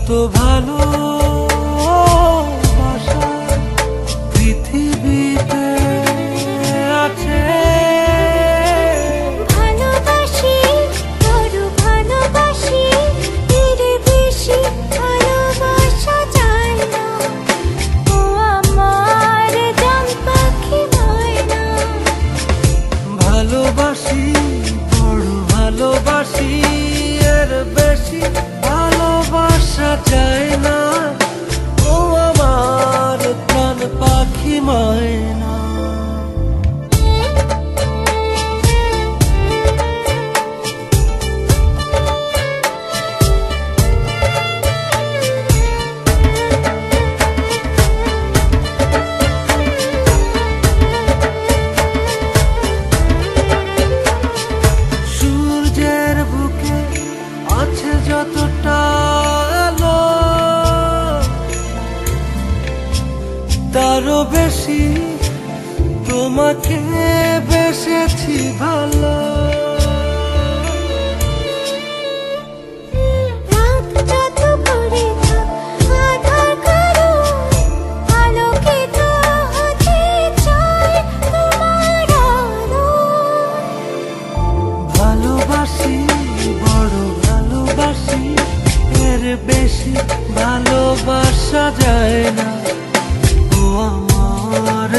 কত ভালো পৃথিবীতে আছে। ভালোবাসি, বড় ভালোবাসি, এর বেশি ভালোবাসা যায় না। ও আমার জান পাখি ময়না। ভালোবাসি, বড় ভালোবাসি, এর বেশি ভালোবাসা যায় না। ও আমার প্রাণ পাখি ময়না। সূর্যের বুকে আছে যতটা আলো, তারও বেশি তোমাকে বেসেছি ভালো। রাত যত করে থাক আধার কারো, আলোকিত হতে চায় তোমার আলো। ভালোবাসি, বড় ভালোবাসি, এর বেশি ভালোবাসা যায় না। ও আমার